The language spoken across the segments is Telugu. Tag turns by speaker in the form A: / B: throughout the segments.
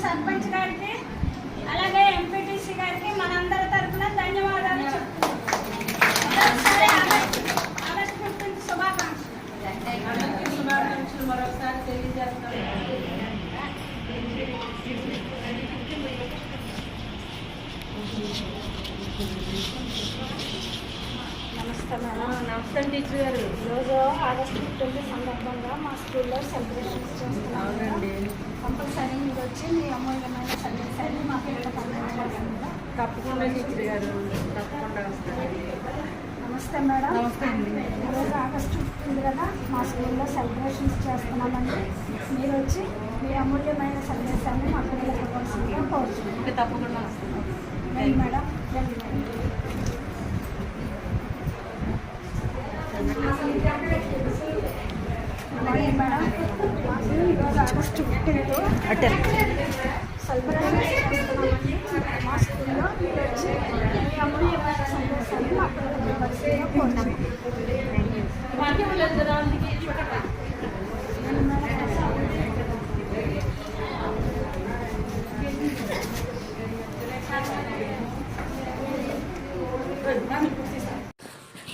A: సర్పంచ్ గారికి అలాగే ఎంపీటీసీ గారికి మనందరి తరఫున ధన్యవాదాలు ఆగస్టు 15 శుభాకాంక్షలు మరొకసారి తెలియజేస్తాను. నమస్తే మేడం.
B: నమస్తే టీచర్ గారు.
A: ఈరోజు ఆగస్టు 15 సందర్భంగా మా స్కూల్లో సెలబ్రేషన్స్ చేస్తున్నామండి. కంపల్సరీ మీరు వచ్చి మీ అమూల్యమైన సందేశాన్ని మా పిల్లలకు అందించాలి.
B: తప్పకుండా టీచర్ గారు, తప్పకుండా వస్తాను.
A: నమస్తే మేడం.
B: నమస్తే అండి.
A: ఈరోజు ఆగస్టు 15 కదా మా స్కూల్లో సెలబ్రేషన్స్ చేస్తున్నామండి. మీరు వచ్చి మీ అమూల్యమైన సందేశాన్ని మా పిల్లలకు ఇవ్వాల్సిందిగా కోరుతున్నాను.
B: తప్పకుండా వస్తాను.
A: రండి మేడం. రండి మేడం. మేడం, ఈరోజు ఆగస్టు 15 సెలబ్రేషన్స్ చేస్తున్నామండి. మా స్కూల్లో మీరు వచ్చి మీ అమూల్యమైన సందేశాన్ని మా పిల్లలకు ఇవ్వాల్సిందిగా కోరుతున్నాను.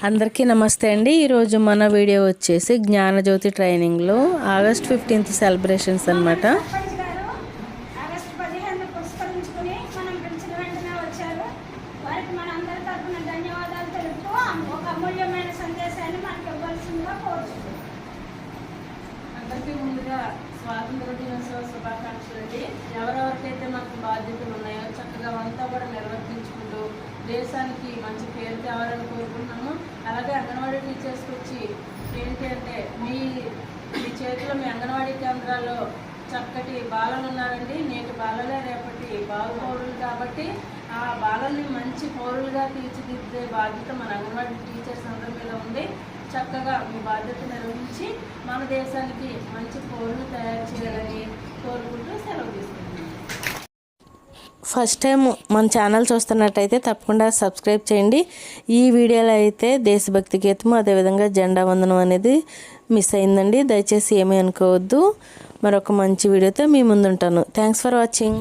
C: అందరికీ నమస్తే అండి. ఈరోజు మన వీడియో వచ్చేసి జ్ఞానజ్యోతి ట్రైనింగ్లో ఆగస్ట్ 15 సెలబ్రేషన్స్ అనమాట.
A: సర్పంచ్ గారు ఆగస్టు 15 పురస్కరించుకుని మనం పిలిచిన వెంటనే వచ్చారు. వారికి మన అందరి తరఫున ధన్యవాదాలు తెలుపుతూ ఒక అమూల్యమైన సందేశాన్ని మనకి ఇవ్వాల్సిందిగా కోరుతున్నాం.
B: అందరికీ ముందుగా స్వాతంత్ర దినోత్సవ శుభాకాంక్షలు అండి. ఎవరెవరికైతే మనకు బాధ్యతలు ఉన్నాయో చక్కగా అంతా కూడా నిర్వర్తించుకుంటూ దేశానికి మంచి పేరు తేవాలని కోరుకుంటున్నాము. అలాగే అంగన్వాడీ టీచర్స్కి వచ్చి ఏంటి అంటే మీ చేతిలో మీ అంగన్వాడీ కేంద్రాల్లో చక్కటి బాలలు ఉన్నారండి. నేటి బాలలే రేపటి బాల పౌరులు కాబట్టి ఆ బాలల్ని మంచి పౌరులుగా తీర్చిదిద్దే బాధ్యత మన అంగన్వాడీ టీచర్స్ అందరి మీద ఉంది. చక్కగా మీ బాధ్యత నిర్వహించి మన దేశానికి మంచి పౌరులు తయారు చేయాలని కోరుకుంటూ సెలవు తీసుకుంటున్నాను.
C: ఫస్ట్ టైం మన ఛానల్ చూస్తున్నట్టయితే తప్పకుండా సబ్స్క్రైబ్ చేయండి. ఈ వీడియోలో అయితే దేశభక్తి గీతము అదేవిధంగా జెండా వందనం అనేది మిస్ అయిందండి. దయచేసి ఏమీ అనుకోవద్దు. మరొక మంచి వీడియోతో మీ ముందుంటాను. Thanks for watching.